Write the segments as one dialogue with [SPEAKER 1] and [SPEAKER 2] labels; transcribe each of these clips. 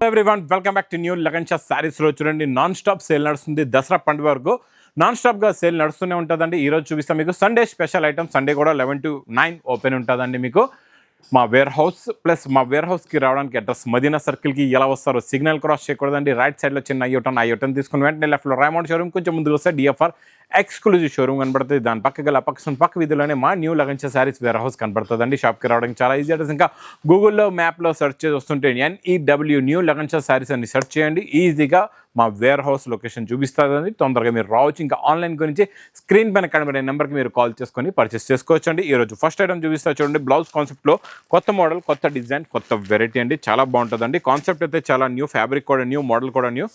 [SPEAKER 1] Everyone welcome back to new Lagan Shah saris లో చూడండి non stop sale నడుస్తుంది దసరా పండుగ వరకు నాన్ స్టాప్ గా సేల్ నడుస్తూనే ఉంటుందండి. ఈ రోజు చూపిస్తాం మీకు సండే స్పెషల్ ఐటమ్. సండే కూడా 11 to 9 ఓపెన్ ఉంటుందండి. మీకు మా వేర్ హౌస్ ప్లస్ మా వేర్ హౌస్కి రావడానికి అడ్రస్ మదీనా సర్కిల్కి ఎలా వస్తారో సిగ్నల్ క్రాస్ చేయకూడదండి. రైట్ సైడ్లో చిన్న ఐ తీసుకుని వెంటనే లెఫ్ట్లో రైమౌండ్ షోరూమ్, కొంచెం ముందుకు వస్తే డిఎఫ్ఆర్ ఎక్స్క్లూజివ్ షోరూమ్ కనబడుతుంది. దాని పక్కన పక్క వీధిలోనే మా new Lagan Shah sarees warehouse కనబడుతుందండి. షాప్కి రావడానికి చాలా ఈజీ అడ్రస్. ఇంకా గూగుల్లో మ్యాప్లో సెర్చ్ చేసి వస్తుంటే NEW న్యూ లగన్ షా సారీస్ అని సెర్చ్ చేయండి. ఈజీగా మా వేర్ హౌస్ లొకేషన్ చూపిస్తుందండి. తొందరగా మీరు రావచ్చు. ఇంకా ఆన్లైన్ గురించి స్క్రీన్ పైన కనబడే నెంబర్కి మీరు కాల్ చేసుకొని పర్చేస్ చేసుకోవచ్చు అండి. ఈరోజు ఫస్ట్ ఐటమ్ చూపిస్తా చూడండి. బ్లౌజ్ కాన్సెప్ట్లో కొత్త మోడల్, కొత్త డిజైన్, కొత్త వెరైటీ అండి. చాలా బాగుంటుందండి. కాన్సెప్ట్ అయితే చాలా న్యూ, ఫ్యాబ్రిక్ కూడా న్యూ, మోడల్ కూడా న్యూ,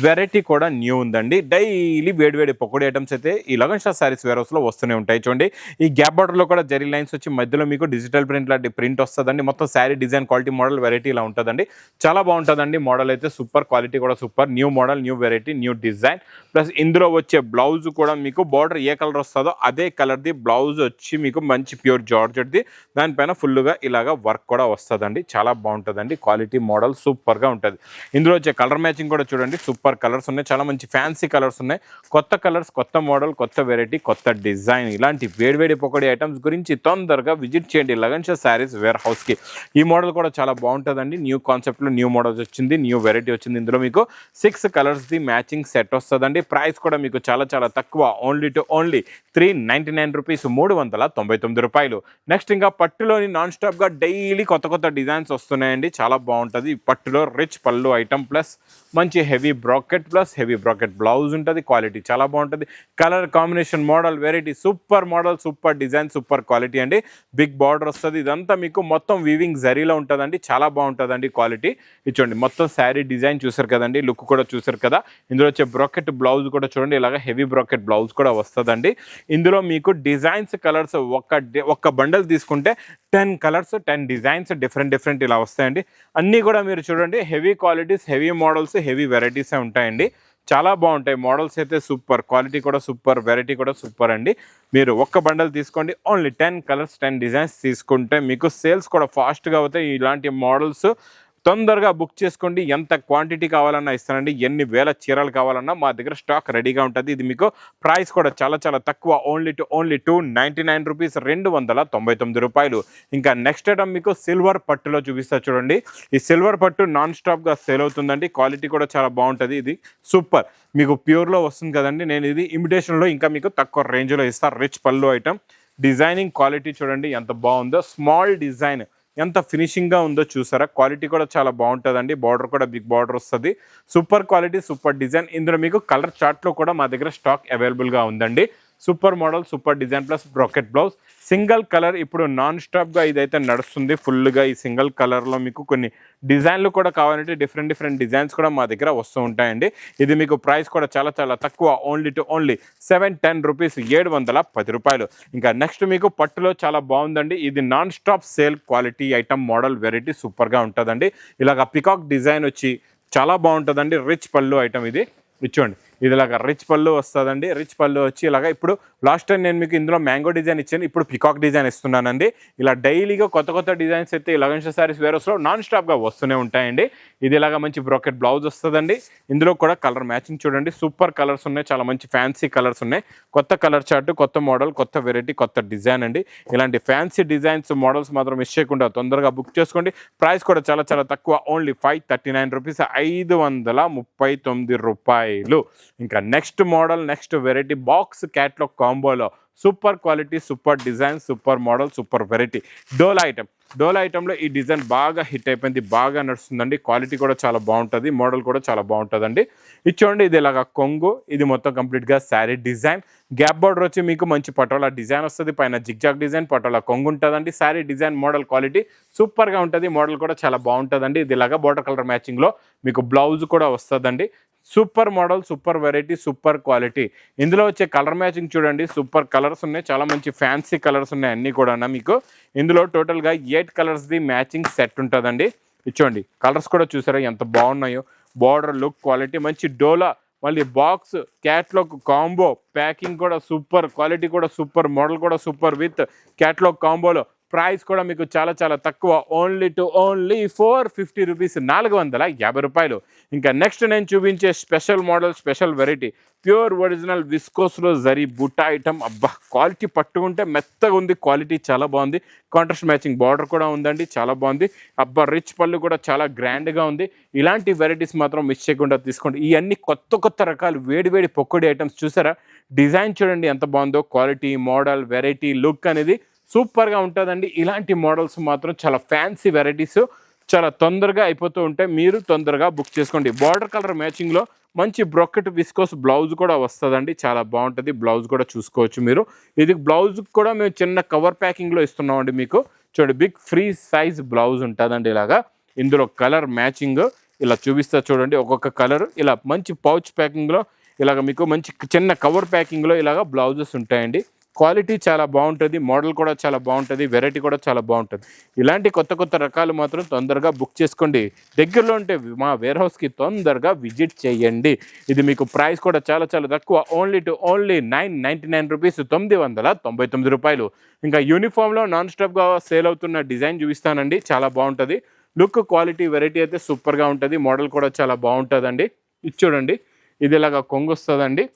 [SPEAKER 1] వెరైటీ కూడా న్యూ ఉందండి. డైలీ వేడి పకోడీ ఐటమ్స్ అయితే ఈ లగన్ షా సారీస్ వేర్ హౌస్లో వస్తూనే ఉంటాయి. చూడండి, ఈ గ్యాప్ బార్డర్లో కూడా జరీ లైన్స్ వచ్చి మధ్యలో మీకు డిజిటల్ ప్రింట్ లాంటి ప్రింట్ వస్తుందండి. మొత్తం sari design, quality, model, variety ఇలా ఉంటుందండి. చాలా బాగుంటుందండి. మోడల్ అయితే సూపర్, క్వాలిటీ కూడా super. New model, new variety, new design. Plus ఇందులో వచ్చే బ్లౌజ్ కూడా మీకు బార్డర్ ఏ కలర్ వస్తుందో అదే కలర్ది బ్లౌజ్ వచ్చి మీకు మంచి ప్యూర్ జార్జెట్ది, దానిపైన ఫుల్గా ఇలాగా వర్క్ కూడా వస్తుందండి. చాలా బాగుంటుందండి. క్వాలిటీ, మోడల్ సూపర్గా ఉంటుంది. ఇందులో వచ్చే కలర్ మ్యాచింగ్ కూడా చూడండి, సూపర్ కలర్స్ ఉన్నాయి. చాలా మంచి ఫ్యాన్సీ కలర్స్ ఉన్నాయి. కొత్త కలర్స్, కొత్త మోడల్, కొత్త వెరైటీ, కొత్త డిజైన్. ఇలాంటి వేడివేడి పకోడీ ఐటమ్స్ గురించి తొందరగా విజిట్ చేయండి లగన్ షా సారీస్ వేర్ హౌస్కి. ఈ మోడల్ కూడా చాలా బాగుంటుందండి. న్యూ కాన్సెప్ట్లో న్యూ మోడల్స్ వచ్చింది, న్యూ వెరైటీ వచ్చింది. ఇందులో మీకు 6 కలర్స్ది మ్యాచింగ్ సెట్ వస్తుందండి. ప్రైస్ కూడా మీకు చాలా తక్కువ, ఓన్లీ 399 రూపీస్, 399 రూపాయలు. నెక్స్ట్ ఇంకా పట్టులోని నాన్ స్టాప్గా డైలీ కొత్త డిజైన్స్ వస్తున్నాయండి. చాలా బాగుంటుంది. పట్టులో రిచ్ పళ్ళు ఐటమ్ ప్లస్ మంచి heavy bracket plus heavy bracket blouse ఉంటుంది. క్వాలిటీ చాలా బాగుంటుంది. Colour combination, model, variety super model, super design, super quality అండి. బిగ్ బార్డర్ వస్తుంది. ఇదంతా మీకు మొత్తం వీవింగ్ జరీలో ఉంటుందండి. చాలా బాగుంటుందండి క్వాలిటీ. ఇచ్చోండి, మొత్తం శారీ డిజైన్ చూసారు కదండి, లుక్ కూడా చూసారు కదా. ఇందులో వచ్చే బ్రాకెట్ బ్లౌజ్ కూడా చూడండి, ఇలాగ హెవీ బ్రాకెట్ బ్లౌజ్ కూడా వస్తుందండి. ఇందులో మీకు డిజైన్స్, కలర్స్ ఒక్క బండల్ తీసుకుంటే 10 కలర్స్, 10 డిజైన్స్ డిఫరెంట్ ఇలా వస్తాయండి. అన్నీ కూడా మీరు చూడండి heavy qualities, heavy models, heavy వెరైటీసే ఉంటాయండి. చాలా బాగుంటాయి. మోడల్స్ అయితే సూపర్, క్వాలిటీ కూడా సూపర్, వెరైటీ కూడా సూపర్ అండి. మీరు ఒక్క బండల్ తీసుకోండి, ఓన్లీ 10 కలర్స్, 10 డిజైన్స్ తీసుకుంటే మీకు సేల్స్ కూడా ఫాస్ట్గా అవుతాయి. ఇలాంటి మోడల్స్ తొందరగా బుక్ చేసుకోండి. ఎంత క్వాంటిటీ కావాలన్నా ఇస్తానండి. ఎన్ని వేల చీరలు కావాలన్నా మా దగ్గర స్టాక్ రెడీగా ఉంటుంది. ఇది మీకు ప్రైస్ కూడా చాలా తక్కువ, ఓన్లీ 299 రూపీస్, 299 రూపాయలు. ఇంకా నెక్స్ట్ ఐటమ్ మీకు సిల్వర్ పట్టులో చూపిస్తా చూడండి. ఈ సిల్వర్ పట్టు నాన్ స్టాప్గా సేల్ అవుతుందండి. క్వాలిటీ కూడా చాలా బాగుంటుంది. ఇది సూపర్, మీకు ప్యూర్లో వస్తుంది కదండి. నేను ఇది ఇమిటేషన్లో ఇంకా మీకు తక్కువ రేంజ్లో ఇస్తాను. రిచ్ పళ్ళు ఐటమ్, డిజైనింగ్ క్వాలిటీ చూడండి ఎంత బాగుందో. స్మాల్ డిజైన్ ఎంత ఫినిషింగ్గా ఉందో చూసారా. క్వాలిటీ కూడా చాలా బాగుంటుందండి. బార్డర్ కూడా బిగ్ బార్డర్ వస్తుంది. Super quality, super design. ఇందులో మీకు కలర్ చార్ట్లో కూడా మా దగ్గర స్టాక్ అవైలబుల్గా ఉందండి. Super model, super design plus bracket blouse. Single colour ఇప్పుడు నాన్ స్టాప్గా ఇదైతే నడుస్తుంది ఫుల్గా. ఈ సింగిల్ కలర్లో మీకు కొన్ని డిజైన్లు కూడా కావాలంటే డిఫరెంట్ డిజైన్స్ కూడా మా దగ్గర వస్తూ ఉంటాయండి. ఇది మీకు ప్రైస్ కూడా చాలా తక్కువ, ఓన్లీ 710 రూపీస్, 710 రూపాయలు. ఇంకా నెక్స్ట్ మీకు పట్టులో చాలా బాగుందండి. ఇది non stop sale quality item, model, variety సూపర్గా ఉంటుందండి. ఇలాగ పికాక్ డిజైన్ వచ్చి చాలా బాగుంటుందండి. రిచ్ పళ్ళు ఐటమ్ ఇది. ఇచ్చోండి, ఇది ఇలాగా రిచ్ పళ్ళు వస్తుందండి. రిచ్ పళ్ళు వచ్చి ఇలాగా, ఇప్పుడు లాస్ట్ టైం నేను మీకు ఇందులో మ్యాంగో డిజైన్ ఇచ్చాను, ఇప్పుడు పికాక్ డిజైన్ ఇస్తున్నానండి. ఇలా డైలీగా కొత్త డిజైన్స్ అయితే ఈ లగన్ షా సారీస్ వేర్ హౌస్లో నాన్ స్టాప్గా వస్తూనే ఉంటాయండి. ఇది ఇలాగా మంచి బ్రాకెట్ బ్లౌజ్ వస్తుందండి. ఇందులో కూడా కలర్ మ్యాచింగ్ చూడండి, సూపర్ కలర్స్ ఉన్నాయి. చాలా మంచి ఫ్యాన్సీ కలర్స్ ఉన్నాయి. కొత్త కలర్ చార్ట్, కొత్త మోడల్, కొత్త వెరైటీ, కొత్త డిజైన్ అండి. ఇలాంటి ఫ్యాన్సీ డిజైన్స్, మోడల్స్ మాత్రం మిస్ చేయకుండా తొందరగా బుక్ చేసుకోండి. ప్రైస్ కూడా చాలా తక్కువ, ఓన్లీ 539 రూపీస్, 539 రూపాయలు. ఇంకా next model, next variety box catalogue కాంబోలో super quality, super design, super model, super variety డోలా ఐటెంలో ఈ డిజైన్ బాగా హిట్ అయిపోయింది, బాగా నడుస్తుందండి. క్వాలిటీ కూడా చాలా బాగుంటుంది, మోడల్ కూడా చాలా బాగుంటుందండి. ఇది చూడండి, ఇది ఇలాగా కొంగు, ఇది మొత్తం కంప్లీట్గా శారీ డిజైన్. గ్యాప్ బార్డర్ వచ్చి మీకు మంచి పటోలా డిజైన్ వస్తుంది. పైన జిగ్జాగ్ డిజైన్, పటోలా కొంగు ఉంటుందండి. శారీ డిజైన్, మోడల్, క్వాలిటీ సూపర్గా ఉంటుంది. మోడల్ కూడా చాలా బాగుంటుందండి. ఇది ఇలాగా బార్డర్ కలర్ మ్యాచింగ్లో మీకు బ్లౌజ్ కూడా వస్తుందండి. Super model, super variety, super quality. ఇందులో వచ్చే కలర్ మ్యాచింగ్ చూడండి, సూపర్ కలర్స్ ఉన్నాయి. చాలా మంచి ఫ్యాన్సీ కలర్స్ ఉన్నాయి అన్నీ కూడా. మీకు ఇందులో టోటల్గా 8 కలర్స్ది మ్యాచింగ్ సెట్ ఉంటుందండి. ఇచ్చోండి, కలర్స్ కూడా చూసారా ఎంత బాగున్నాయో. బార్డర్, లుక్, క్వాలిటీ మంచి డోలా. మళ్ళీ బాక్స్ క్యాట్లాగ్ కాంబో ప్యాకింగ్ కూడా సూపర్, క్వాలిటీ కూడా సూపర్, మోడల్ కూడా సూపర్ విత్ క్యాట్లాగ్ కాంబోలో ప్రైస్ కూడా మీకు చాలా చాలా తక్కువ, ఓన్లీ టు ఓన్లీ 450 రూపీస్, 450 రూపాయలు. ఇంకా నెక్స్ట్ నేను చూపించే special model, special variety pure original విస్కోస్లో జరీ బుట్టా ఐటమ్. అబ్బా క్వాలిటీ పట్టుకుంటే మెత్తగా ఉంది, క్వాలిటీ చాలా బాగుంది. కాంట్రాస్ట్ మ్యాచింగ్ బార్డర్ కూడా ఉందండి, చాలా బాగుంది. అబ్బా రిచ్ పళ్ళు కూడా చాలా గ్రాండ్గా ఉంది. ఇలాంటి వెరైటీస్ మాత్రం మిస్ చేయకుండా తీసుకోండి. ఇవన్నీ కొత్త కొత్త రకాలు వేడి వేడి పొక్కడి ఐటమ్స్ చూసారా, డిజైన్ చూడండి ఎంత బాగుందో, క్వాలిటీ, మోడల్, వెరైటీ, లుక్ అనేది సూపర్గా ఉంటుందండి. ఇలాంటి మోడల్స్ మాత్రం చాలా ఫ్యాన్సీ వెరైటీస్, చాలా తొందరగా అయిపోతూ ఉంటాయి. మీరు తొందరగా బుక్ చేసుకోండి. బార్డర్ కలర్ మ్యాచింగ్లో మంచి బ్రొకెట్ విస్కోస్ బ్లౌజ్ కూడా వస్తుందండి, చాలా బాగుంటుంది. బ్లౌజ్ కూడా చూసుకోవచ్చు మీరు. ఇది బ్లౌజ్ కూడా మేము చిన్న కవర్ ప్యాకింగ్లో ఇస్తున్నామండి మీకు. చూడండి బిగ్ ఫ్రీ సైజ్ బ్లౌజ్ ఉంటుందండి. ఇలాగా ఇందులో కలర్ మ్యాచింగ్ ఇలా చూపిస్తా చూడండి. ఒక్కొక్క కలర్ ఇలా మంచి పౌచ్ ప్యాకింగ్లో, ఇలాగ మీకు మంచి చిన్న కవర్ ప్యాకింగ్లో ఇలాగ బ్లౌజెస్ ఉంటాయండి. క్వాలిటీ చాలా బాగుంటుంది, మోడల్ కూడా చాలా బాగుంటుంది, వెరైటీ కూడా చాలా బాగుంటుంది. ఇలాంటి కొత్త కొత్త రకాలు మాత్రం తొందరగా బుక్ చేసుకోండి. దగ్గరలో ఉంటే మా వేర్ హౌస్కి తొందరగా విజిట్ చేయండి. ఇది మీకు ప్రైస్ కూడా చాలా చాలా తక్కువ, ఓన్లీ టు ఓన్లీ 999 రూపీస్, 999 రూపాయలు. ఇంకా యూనిఫామ్లో నాన్ స్టాప్గా సేల్ అవుతున్న డిజైన్ చూపిస్తానండి, చాలా బాగుంటుంది. లుక్, క్వాలిటీ, వెరైటీ అయితే సూపర్గా ఉంటుంది. మోడల్ కూడా చాలా బాగుంటుందండి. ఇది చూడండి, ఇది ఇలాగా కొంగు వస్తుందండి.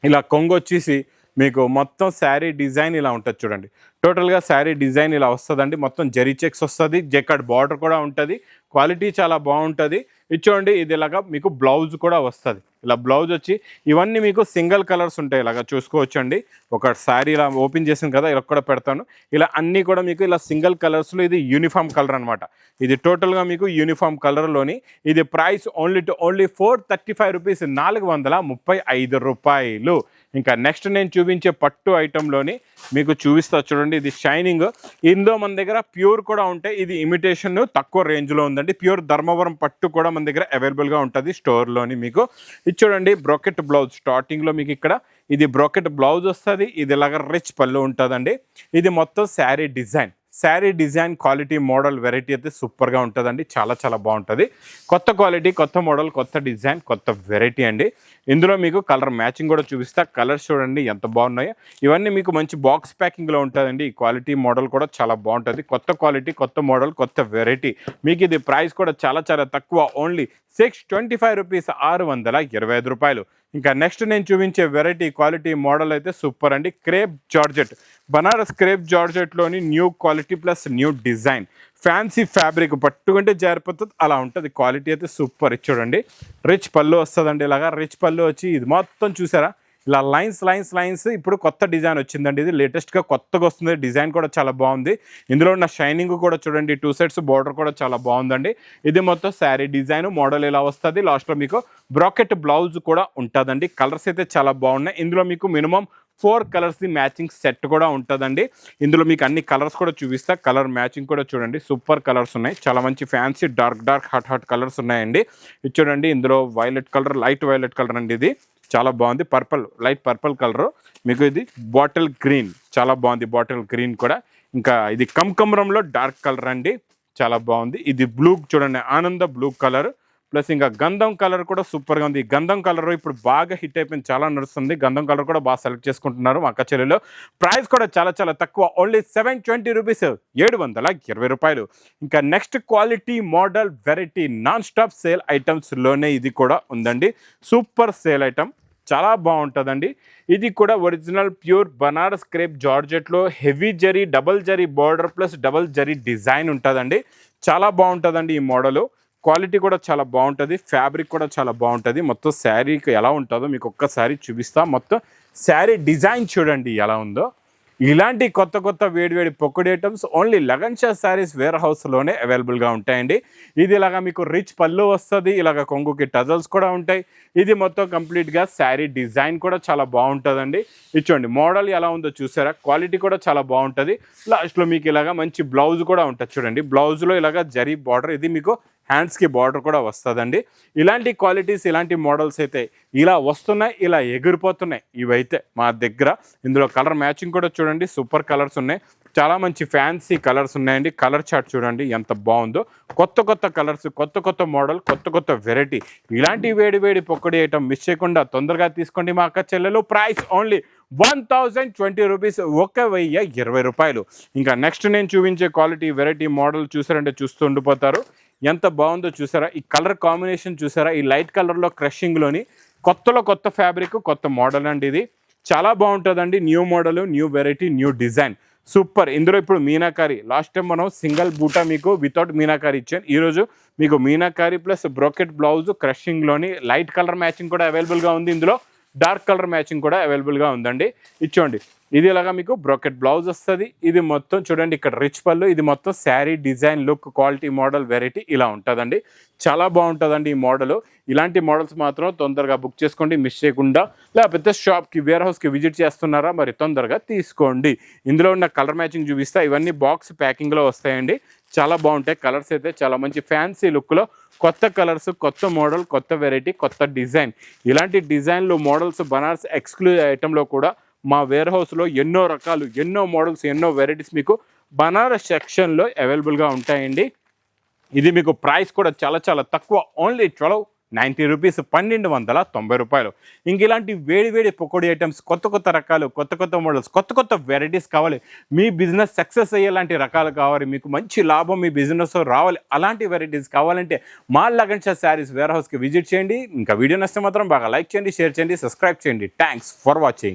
[SPEAKER 1] ఇలా కొంగు వచ్చేసి మీకు మొత్తం శారీ డిజైన్ ఇలా ఉంటుంది చూడండి. టోటల్గా శారీ డిజైన్ ఇలా వస్తుందండి. మొత్తం జరీ చెక్స్ వస్తుంది, జెకార్డ్ బార్డర్ కూడా ఉంటుంది. క్వాలిటీ చాలా బాగుంటుంది. ఇది చూడండి, ఇది ఇలాగా మీకు బ్లౌజ్ కూడా వస్తుంది. ఇలా బ్లౌజ్ వచ్చి ఇవన్నీ మీకు సింగిల్ కలర్స్ ఉంటాయి, ఇలాగా చూసుకోవచ్చు అండి. ఒక శారీ ఇలా ఓపెన్ చేసిన కదా, ఇలా కూడా పెడతాను. ఇలా అన్నీ కూడా మీకు ఇలా సింగిల్ కలర్స్లో, ఇది యూనిఫామ్ కలర్ అనమాట. ఇది టోటల్గా మీకు యూనిఫామ్ కలర్లోని. ఇది price only to only 435 rupees, 435 రూపాయలు. ఇంకా నెక్స్ట్ నేను చూపించే పట్టు ఐటెంలోని మీకు చూపిస్తా చూడండి. ఇది షైనింగ్, ఇందులో మన దగ్గర ప్యూర్ కూడా ఉంటాయి. ఇది ఇమిటేషన్ తక్కువ రేంజ్లో ఉందండి. ప్యూర్ ధర్మవరం పట్టు కూడా మన దగ్గర అవైలబుల్గా ఉంటుంది స్టోర్లోని. మీకు ఇది చూడండి, బ్రోకెట్ బ్లౌజ్ స్టార్టింగ్లో మీకు ఇక్కడ ఇది బ్రోకెట్ బ్లౌజ్ వస్తుంది. ఇది ఇలాగ రిచ్ పళ్ళు ఉంటుందండి. ఇది మొత్తం sari design quality, model, variety అయితే సూపర్గా ఉంటుందండి. చాలా చాలా బాగుంటుంది. కొత్త క్వాలిటీ, కొత్త మోడల్, కొత్త డిజైన్, కొత్త వెరైటీ అండి. ఇందులో మీకు కలర్ మ్యాచింగ్ కూడా చూపిస్తా. కలర్స్ చూడండి ఎంత బాగున్నాయో. ఇవన్నీ మీకు మంచి బాక్స్ ప్యాకింగ్లో ఉంటుందండి. ఈ క్వాలిటీ, మోడల్ కూడా చాలా బాగుంటుంది. కొత్త క్వాలిటీ, కొత్త మోడల్, కొత్త వెరైటీ. మీకు ఇది ప్రైస్ కూడా చాలా చాలా తక్కువ, ఓన్లీ 625 రూపీస్, 625 రూపాయలు. ఇంకా నెక్స్ట్ నేను చూపించే వెరైటీ, క్వాలిటీ, మోడల్ అయితే సూపర్ అండి. క్రేప్ జార్జెట్, బనారస్ క్రేప్ జార్జెట్లోని new quality plus new design. Fancy fabric, పట్టుకుంటే జారిపోతుంది అలా ఉంటుంది. క్వాలిటీ అయితే సూపర్. చూడండి, రిచ్ పళ్ళు వస్తుందండి. ఇలాగా రిచ్ పళ్ళు వచ్చి ఇది మొత్తం చూసారా, ఇలా లైన్స్. ఇప్పుడు కొత్త డిజైన్ వచ్చిందండి. ఇది లేటెస్ట్గా కొత్తగా వస్తుంది. డిజైన్ కూడా చాలా బాగుంది. ఇందులో ఉన్న షైనింగ్ కూడా చూడండి, 2 సైడ్స్ బార్డర్ కూడా చాలా బాగుందండి. ఇది మొత్తం శారీ డిజైన్, మోడల్ ఇలా వస్తుంది. లాస్ట్లో మీకు బ్రాకెట్ బ్లౌజ్ కూడా ఉంటుందండి. కలర్స్ అయితే చాలా బాగున్నాయి. ఇందులో మీకు మినిమం 4 కలర్స్ది మ్యాచింగ్ సెట్ కూడా ఉంటుందండి. ఇందులో మీకు అన్ని కలర్స్ కూడా చూపిస్తా. కలర్ మ్యాచింగ్ కూడా చూడండి, సూపర్ కలర్స్ ఉన్నాయి. చాలా మంచి ఫ్యాన్సీ డార్క్ హాట్ కలర్స్ ఉన్నాయండి. ఇది చూడండి, ఇందులో violet colour, light violet colour అండి. ఇది చాలా బాగుంది. Purple, light purple colour. మీకు ఇది బాటిల్ గ్రీన్, చాలా బాగుంది. బాటిల్ గ్రీన్ కూడా. ఇంకా ఇది కమరంలో డార్క్ కలర్ అండి, చాలా బాగుంది. ఇది బ్లూ చూడండి, ఆనంద బ్లూ కలర్. ప్లస్ ఇంకా గంధం కలర్ కూడా సూపర్గా ఉంది. గంధం కలర్ ఇప్పుడు బాగా హిట్ అయిపోయింది, చాలా నడుస్తుంది. గంధం కలర్ కూడా బాగా సెలెక్ట్ చేసుకుంటున్నారు మా అక్క చెల్లెలు. ప్రైస్ కూడా చాలా చాలా తక్కువ, ఓన్లీ 720 రూపీస్, 720 రూపాయలు. ఇంకా next quality, model, variety, non stop sale ఐటమ్స్లోనే ఇది కూడా ఉందండి. సూపర్ సేల్ ఐటమ్, చాలా బాగుంటుందండి. ఇది కూడా ఒరిజినల్ ప్యూర్ బనారస్ క్రేప్ జార్జెట్లో హెవీ జరీ, డబల్ జరీ బార్డర్ ప్లస్ డబల్ జరీ డిజైన్ ఉంటుందండి. చాలా బాగుంటుందండి ఈ మోడలు. క్వాలిటీ కూడా చాలా బాగుంటుంది, ఫ్యాబ్రిక్ కూడా చాలా బాగుంటుంది. మొత్తం శారీకి ఎలా ఉంటుందో మీకు ఒక్కసారి చూపిస్తా. మొత్తం శారీ డిజైన్ చూడండి ఎలా ఉందో. ఇలాంటి కొత్త కొత్త వేడివేడి పొక్కడి ఐటమ్స్ ఓన్లీ లగన్ షా శారీస్ వేర్ హౌస్లోనే అవైలబుల్గా ఉంటాయండి. ఇది ఇలాగా మీకు రిచ్ పళ్ళు వస్తుంది, ఇలాగ కొంగుకి టజల్స్ కూడా ఉంటాయి. ఇది మొత్తం కంప్లీట్గా శారీ డిజైన్ కూడా చాలా బాగుంటుందండి. ఇచ్చోండి మోడల్ ఎలా ఉందో చూసారా, క్వాలిటీ కూడా చాలా బాగుంటుంది. లాస్ట్లో మీకు ఇలాగా మంచి బ్లౌజ్ కూడా ఉంటుంది చూడండి. బ్లౌజ్లో ఇలాగా జరీ బార్డర్, ఇది మీకు హ్యాండ్స్కి బార్డర్ కూడా వస్తుందండి. ఇలాంటి క్వాలిటీస్, ఇలాంటి మోడల్స్ అయితే ఇలా వస్తున్నాయి, ఇలా ఎగిరిపోతున్నాయి ఇవైతే మా దగ్గర. ఇందులో కలర్ మ్యాచింగ్ కూడా చూడండి, సూపర్ కలర్స్ ఉన్నాయి. చాలా మంచి ఫ్యాన్సీ కలర్స్ ఉన్నాయండి. కలర్ చార్ట్ చూడండి ఎంత బాగుందో. కొత్త కొత్త కలర్స్, కొత్త కొత్త మోడల్, కొత్త కొత్త వెరైటీ. ఇలాంటి వేడి వేడి పొక్కడి ఐటమ్ మిస్ చేయకుండా తొందరగా తీసుకోండి మా అక్క చెల్లెలు. ప్రైస్ ఓన్లీ 1020 రూపీస్, 1020 రూపాయలు. ఇంకా నెక్స్ట్ నేను చూపించే క్వాలిటీ వెరైటీ మోడల్ చూసారంటే చూస్తూ ఉండిపోతారు. ఎంత బాగుందో చూసారా, ఈ కలర్ కాంబినేషన్ చూసారా, ఈ లైట్ కలర్లో క్రషింగ్లోని కొత్త ఫ్యాబ్రిక్, కొత్త మోడల్ అండి. ఇది చాలా బాగుంటుందండి. New model, new variety, new design, super. ఇందులో ఇప్పుడు మీనాకారి, లాస్ట్ టైం మనం సింగిల్ బూటా మీకు వితౌట్ మీనాకారి ఇచ్చాను. ఈరోజు మీకు మీనాకారి ప్లస్ బ్రోకెట్ బ్లౌజ్ క్రషింగ్లోని లైట్ కలర్ మ్యాచింగ్ కూడా అవైలబుల్గా ఉంది. ఇందులో డార్క్ కలర్ మ్యాచింగ్ కూడా అవైలబుల్గా ఉందండి. ఇచ్చోండి, ఇది ఇలాగా మీకు బ్రోకెట్ బ్లౌజ్ వస్తుంది. ఇది మొత్తం చూడండి, ఇక్కడ రిచ్ పళ్ళు, ఇది మొత్తం sari design look quality model variety ఇలా ఉంటుందండి. చాలా బాగుంటుందండి ఈ మోడల్. ఇలాంటి మోడల్స్ మాత్రం తొందరగా బుక్ చేసుకోండి, మిస్ చేయకుండా. లేకపోతే షాప్కి, వేర్ హౌస్కి విజిట్ చేస్తున్నారా, మరి తొందరగా తీసుకోండి. ఇందులో ఉన్న కలర్ మ్యాచింగ్ చూపిస్తా. ఇవన్నీ బాక్స్ ప్యాకింగ్లో వస్తాయండి. చాలా బాగుంటాయి కలర్స్ అయితే, చాలా మంచి ఫ్యాన్సీ లుక్లో కొత్త కలర్స్, కొత్త మోడల్, కొత్త వెరైటీ, కొత్త డిజైన్. ఇలాంటి డిజైన్లు, మోడల్స్ బనారస్ ఎక్స్క్లూజివ్ ఐటెంలో కూడా మా వేర్ హౌస్లో ఎన్నో రకాలు, ఎన్నో మోడల్స్, ఎన్నో వెరైటీస్ మీకు బనారస్ సెక్షన్లో అవైలబుల్గా ఉంటాయండి. ఇది మీకు ప్రైస్ కూడా చాలా చాలా తక్కువ, ఓన్లీ 1290 రూపీస్, 1290 రూపాయలు. ఇంక ఇలాంటి వేడి పకోడీ ఐటమ్స్, కొత్త రకాలు, కొత్త మోడల్స్, కొత్త వెరైటీస్ కావాలి, మీ బిజినెస్ సక్సెస్ అయ్యేలాంటి రకాలు కావాలి, మీకు మంచి లాభం మీ బిజినెస్ రావాలి, అలాంటి వెరైటీస్ కావాలంటే మా లగన్ షా శారీస్ వేర్ హౌస్కి విజిట్ చేయండి. ఇంకా వీడియో నచ్చితే మాత్రం బాగా లైక్ చేయండి, షేర్ చేయండి, సబ్స్క్రైబ్ చేయండి. Thanks for watching.